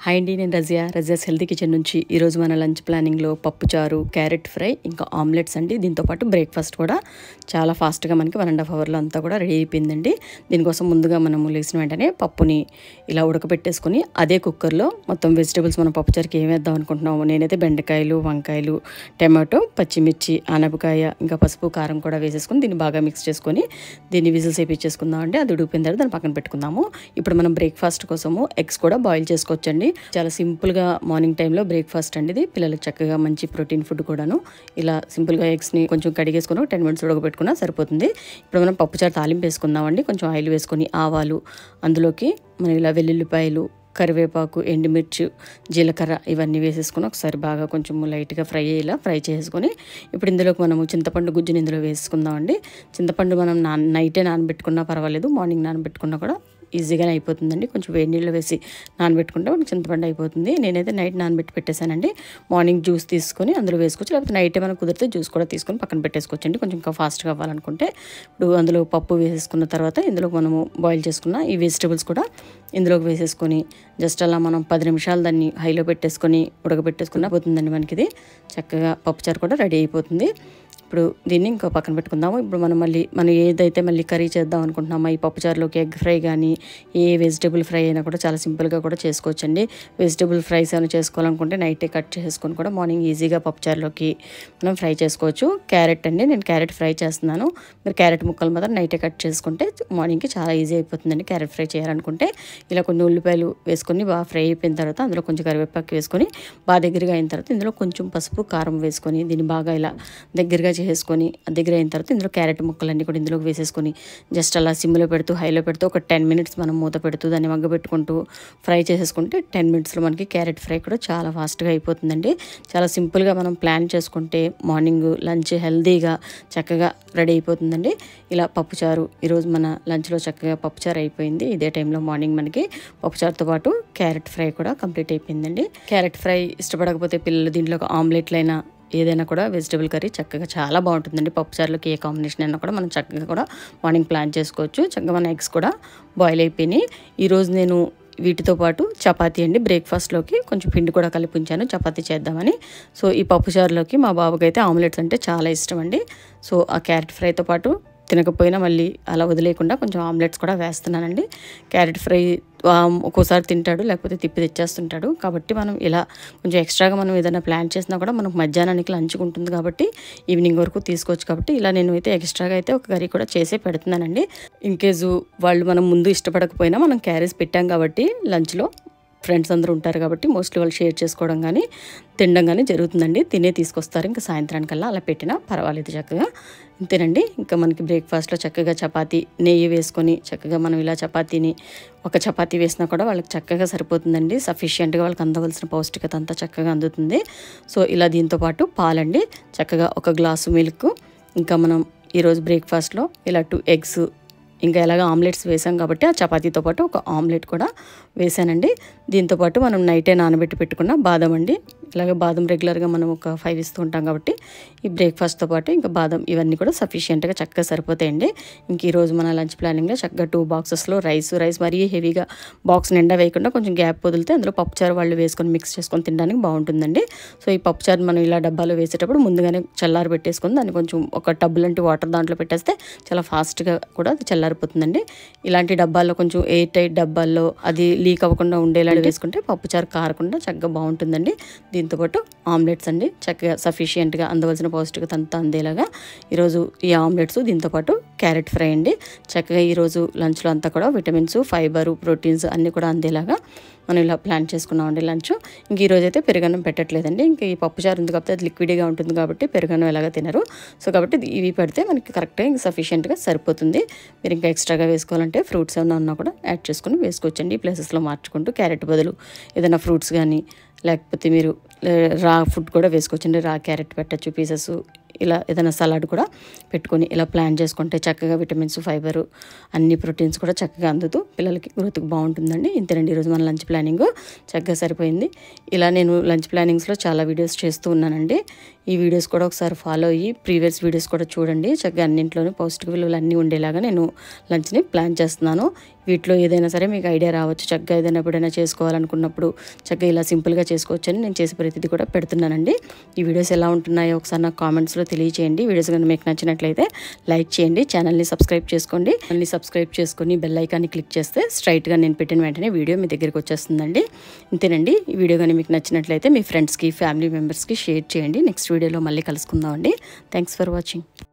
Hi అండి, నేను Razia's healthy kitchen నుంచి ఈరోజు మన లంచ్ ప్లానింగ్లో పప్పుచారు, క్యారెట్ ఫ్రై, ఇంకా ఆమ్లెట్స్ అండి. దీంతోపాటు బ్రేక్ఫాస్ట్ కూడా చాలా ఫాస్ట్గా మనకి 1.5 అవర్లో అంతా కూడా రెడీ అయిపోయిందండి. దీనికోసం ముందుగా మనము లేచిన వెంటనే పప్పుని ఇలా ఉడకబెట్టేసుకొని అదే కుక్కర్లో మొత్తం వెజిటేబుల్స్ మనం పప్పుచారుకి ఏం వేద్దాం అనుకుంటున్నాము. నేనైతే బెండకాయలు, వంకాయలు, టమాటో, పచ్చిమిర్చి, ఆనపకాయ, ఇంకా పసుపు, కారం కూడా వేసేసుకొని దీన్ని బాగా మిక్స్ చేసుకొని దీన్ని విజిల్స్ వేయించేసుకుందాం అండి. అది ఉడికిపోయిన తర్వాత దాన్ని పక్కన పెట్టుకుందాము. ఇప్పుడు మనం బ్రేక్ఫాస్ట్ కోసము ఎగ్స్ కూడా బాయిల్ చేసుకోవచ్చండి. చాలా సింపుల్గా మార్నింగ్ టైంలో బ్రేక్ఫాస్ట్ అండి. ఇది పిల్లలకు చక్కగా మంచి ప్రోటీన్ ఫుడ్ కూడాను. ఇలా సింపుల్గా ఎగ్స్ని కొంచెం కడిగేసుకుని 10 minutes ఉడకబెట్టుకున్నా సరిపోతుంది. ఇప్పుడు మనం పప్పుచారు తాలింపు వేసుకుందామండి. కొంచెం ఆయిల్ వేసుకొని ఆవాలు, అందులోకి మనం ఇలా వెల్లుల్లిపాయలు, కరివేపాకు, ఎండుమిర్చి, జీలకర్ర ఇవన్నీ వేసేసుకొని ఒకసారి బాగా కొంచెం లైట్గా ఫ్రై చేసుకొని ఇప్పుడు ఇందులోకి మనము చింతపండు గుజ్జుని ఇందులో వేసుకుందామండి. చింతపండు మనం నైటే నానబెట్టుకున్నా పర్వాలేదు, మార్నింగ్ నానబెట్టుకున్నా కూడా ఈజీగానే అయిపోతుందండి. కొంచెం వేడి నీళ్ళు వేసి నానబెట్టుకుంటే మనకి చింతపండు అయిపోతుంది. నేనైతే నైట్ నానబెట్టి పెట్టేశానండి. మార్నింగ్ జ్యూస్ తీసుకొని అందులో వేసుకోవచ్చు, లేకపోతే నైటే మనం కుదిరితే జ్యూస్ కూడా తీసుకొని పక్కన పెట్టేసుకోవచ్చండి. కొంచెం ఇంకా ఫాస్ట్గా అవ్వాలనుకుంటే ఇప్పుడు అందులో పప్పు వేసేసుకున్న తర్వాత ఇందులో మనము బాయిల్ చేసుకున్న ఈ వెజిటేబుల్స్ కూడా ఇందులోకి వేసేసుకొని జస్ట్ అలా మనం 10 నిమిషాలు దాన్ని హైలో పెట్టేసుకొని ఉడకబెట్టేసుకున్న పోతుందండి. మనకి ఇది చక్కగా పప్పుచారు కూడా రెడీ అయిపోతుంది. ఇప్పుడు దీన్ని ఇంకో పక్కన పెట్టుకుందాము. ఇప్పుడు మనం ఏదైతే మళ్ళీ కర్రీ చేద్దాం అనుకుంటున్నామో ఈ పప్పుచారులోకి ఎగ్ ఫ్రై కానీ ఏ వెజిటేబుల్ ఫ్రై అయినా కూడా చాలా సింపుల్గా కూడా చేసుకోవచ్చండి. వెజిటేబుల్ ఫ్రైస్ ఏమైనా చేసుకోవాలనుకుంటే నైటే కట్ చేసుకొని కూడా మార్నింగ్ ఈజీగా పప్పుచారులోకి మనం ఫ్రై చేసుకోవచ్చు. క్యారెట్ అండి, నేను క్యారెట్ ఫ్రై చేస్తున్నాను. మీరు క్యారెట్ ముక్కలు మాత్రం నైటే కట్ చేసుకుంటే మార్నింగ్కి చాలా ఈజీ అయిపోతుందండి. క్యారెట్ ఫ్రై చేయాలనుకుంటే ఇలా కొన్ని ఉల్లిపాయలు వేసుకొని బాగా ఫ్రై అయిపోయిన తర్వాత అందులో కొంచెం కరివేపాకు వేసుకొని బాగా దగ్గరగా అయిన తర్వాత ఇందులో కొంచెం పసుపు, కారం వేసుకొని దీన్ని బాగా ఇలా దగ్గరగా చేసుకొని దగ్గర అయిన తర్వాత ఇందులో క్యారెట్ ముక్కలన్నీ కూడా ఇందులోకి వేసేసుకొని జస్ట్ అలా సిమ్లో పెడుతూ హైలో పెడుతూ ఒక 10 minutes మనం మూత పెడుతూ దాన్ని మగ్గబెట్టుకుంటూ ఫ్రై చేసేసుకుంటే 10 minutesలో మనకి క్యారెట్ ఫ్రై కూడా చాలా ఫాస్ట్గా అయిపోతుందండి. చాలా సింపుల్గా మనం ప్లాన్ చేసుకుంటే మార్నింగ్ లంచ్ హెల్తీగా చక్కగా రెడీ అయిపోతుందండి. ఇలా పప్పుచారు ఈరోజు మన లంచ్లో చక్కగా పప్పుచారు అయిపోయింది. ఇదే టైంలో మార్నింగ్ మనకి పప్పుచారుతో పాటు క్యారెట్ ఫ్రై కూడా కంప్లీట్ అయిపోయిందండి. క్యారెట్ ఫ్రై ఇష్టపడకపోతే పిల్లలు దీంట్లో ఒక ఆమ్లెట్లైనా ఏదైనా కూడా వెజిటేబుల్ కర్రీ చక్కగా చాలా బాగుంటుందండి. పప్పుచారులోకి ఏ కాంబినేషన్ అయినా కూడా మనం చక్కగా కూడా మార్నింగ్ ప్లాన్ చేసుకోవచ్చు. చక్కగా మన ఎగ్స్ కూడా బాయిల్ అయిపోయినాయి. ఈరోజు నేను వీటితో పాటు చపాతీ అండి, బ్రేక్ఫాస్ట్లోకి కొంచెం పిండి కూడా కలిపి ఉంచాను చపాతీ చేద్దామని. సో ఈ పప్పుచారులోకి మా బాబుకి అయితే ఆమ్లెట్స్ అంటే చాలా ఇష్టం అండి. సో ఆ క్యారెట్ ఫ్రైతో పాటు తినకపోయినా మళ్ళీ అలా వదిలేయకుండా కొంచెం ఆమ్లెట్స్ కూడా వేస్తున్నానండి. క్యారెట్ ఫ్రై ఒక్కోసారి తింటాడు, లేకపోతే తిప్పి తెచ్చేస్తుంటాడు. కాబట్టి మనం ఇలా కొంచెం ఎక్స్ట్రాగా మనం ఏదైనా ప్లాన్ చేసినా కూడా మనకు మధ్యాహ్నానికి లంచ్కి ఉంటుంది కాబట్టి ఈవినింగ్ వరకు తీసుకోవచ్చు. కాబట్టి ఇలా నేను అయితే ఎక్స్ట్రాగా అయితే ఒక కర్రీ కూడా చేసే పెడుతున్నానండి. ఇన్కేసు వాళ్ళు మనం ముందు ఇష్టపడకపోయినా మనం క్యారీస్ పెట్టాం కాబట్టి లంచ్లో ఫ్రెండ్స్ అందరూ ఉంటారు కాబట్టి మోస్ట్లీ వాళ్ళు షేర్ చేసుకోవడం కానీ తినడం కానీ జరుగుతుందండి. తినే తీసుకొస్తారు. ఇంకా సాయంత్రానికల్లా అలా పెట్టినా పర్వాలేదు చక్కగా. ఇంతేనండి. ఇంకా మనకి బ్రేక్ఫాస్ట్లో చక్కగా చపాతీ నెయ్యి వేసుకొని చక్కగా మనం ఇలా చపాతీని ఒక చపాతీ వేసినా కూడా వాళ్ళకి చక్కగా సరిపోతుందండి. సఫిషియెంట్గా వాళ్ళకి అందవలసిన పౌష్టికత అంతా చక్కగా అందుతుంది. సో ఇలా దీంతోపాటు పాలండి, చక్కగా ఒక గ్లాసు మిల్క్, ఇంకా మనం ఈరోజు బ్రేక్ఫాస్ట్లో ఇలా 2 eggs, ఇంకా ఎలాగ ఆమ్లెట్స్ వేసాం కాబట్టి ఆ చపాతీతో పాటు ఒక ఆమ్లెట్ కూడా వేసానండి. దీంతోపాటు మనం నైటే నానబెట్టి పెట్టుకున్న బాదం అండి. ఇలాగ బాదం రెగ్యులర్గా మనం ఒక 5 ఇస్తూ ఉంటాం కాబట్టి ఈ బ్రేక్ఫాస్ట్తో పాటు ఇంకా బాదం ఇవన్నీ కూడా సఫిషియెంట్గా చక్కగా సరిపోతాయండి. ఇంక ఈరోజు మన లంచ్ ప్లానింగ్లో చక్కగా 2 boxesలో రైస్ మరీ హెవీగా బాక్స్ నిండా వేయకుండా కొంచెం గ్యాప్ వదిలితే అందులో పప్పుచారు వాళ్ళు వేసుకొని మిక్స్ చేసుకొని తినడానికి బాగుంటుందండి. సో ఈ పప్పుచారు మనం ఇలా డబ్బాలో వేసేటప్పుడు ముందుగానే చల్లారి పెట్టేసుకొని దాన్ని కొంచెం ఒక టబ్ లాంటి వాటర్ దాంట్లో పెట్టేస్తే చాలా ఫాస్ట్గా కూడా చల్లారిపోతుందండి. ఇలాంటి డబ్బాల్లో కొంచెం ఎయిర్ టైట్ డబ్బాల్లో అది లీక్ అవ్వకుండా ఉండేలా వేసుకుంటే పప్పుచారు కారకుండా చక్కగా బాగుంటుందండి. దీంతోపాటు ఆమ్లెట్స్ అండి, చక్కగా సఫిషియెంట్గా అందవలసిన పౌష్టికత అంతా అందేలాగా ఈరోజు ఈ ఆమ్లెట్స్, దీంతోపాటు క్యారెట్ ఫ్రై అండి. చక్కగా ఈరోజు లంచ్లో అంతా కూడా విటమిన్స్, ఫైబర్, ప్రోటీన్స్ అన్నీ కూడా అందేలాగా మనం ఇలా ప్లాన్ చేసుకున్నామండి లంచ్. ఇంక ఈరోజు అయితే పెరుగన్నం పెట్టట్లేదండి. ఇంక ఈ పప్పుచారు ఉంది కాబట్టి అది లిక్విడ్గా ఉంటుంది కాబట్టి పెరుగన్నం ఎలాగా తినరు. సో కాబట్టి ఇవి పెడితే మనకి కరెక్ట్గా ఇంకా సఫిషియెంట్గా సరిపోతుంది. మీరు ఇంకా ఎక్స్ట్రాగా వేసుకోవాలంటే ఫ్రూట్స్ ఏమైనా ఉన్నా కూడా యాడ్ చేసుకొని వేసుకోవచ్చండి. ఈ ప్లేసెస్లో మార్చుకుంటూ క్యారెట్ బదులు ఏదైనా ఫ్రూట్స్ కానీ లేకపోతే మీరు రా ఫుడ్ కూడా వేసుకోవచ్చండి. రా క్యారెట్ పెట్టచ్చు పీసెస్. ఇలా ఏదైనా సలాడ్ కూడా పెట్టుకొని ఇలా ప్లాన్ చేసుకుంటే చక్కగా విటమిన్స్, ఫైబర్, అన్ని ప్రోటీన్స్ కూడా చక్కగా అందుతూ పిల్లలకి గ్రోత్కి బాగుంటుందండి. ఇంతేనండి ఈరోజు మన లంచ్ ప్లానింగ్ చక్కగా సరిపోయింది. ఇలా నేను లంచ్ ప్లానింగ్స్లో చాలా వీడియోస్ చేస్తూ ఉన్నానండి. ఈ వీడియోస్ కూడా ఒకసారి ఫాలో అయ్యి ప్రీవియస్ వీడియోస్ కూడా చూడండి. చక్కగా అన్నింట్లోనూ పౌష్టిక విలువలు అన్నీ ఉండేలాగా నేను లంచ్ని ప్లాన్ చేస్తున్నాను. వీటిలో ఏదైనా సరే మీకు ఐడియా రావచ్చు. చక్కగా ఏదైనా ఎప్పుడైనా చేసుకోవాలనుకున్నప్పుడు చక్కగా ఇలా సింపుల్గా చేసుకోవచ్చని నేను చేసే ప్రతిదీ కూడా పెడుతున్నానండి. ఈ వీడియోస్ ఎలా ఉంటున్నాయో ఒకసారి నాకు కామెంట్స్లో తెలియచేయండి. వీడియోస్ కనుక మీకు నచ్చినట్లయితే లైక్ చేయండి, ఛానల్ని సబ్స్క్రైబ్ చేసుకోండి. ఛానల్ని సబ్స్క్రైబ్ చేసుకొని బెల్ ఐకాన్ని క్లిక్ చేస్తే స్ట్రైట్గా నేను పెట్టిన వెంటనే వీడియో మీ దగ్గరికి వచ్చేస్తుందండి. ఇంతేనండి. ఈ వీడియో కానీ మీకు నచ్చినట్లయితే మీ ఫ్రెండ్స్కి, ఫ్యామిలీ మెంబర్స్కి షేర్ చేయండి. నెక్స్ట్ వీడియోలో మళ్ళీ కలుసుకుందామండి. Thanks for watching.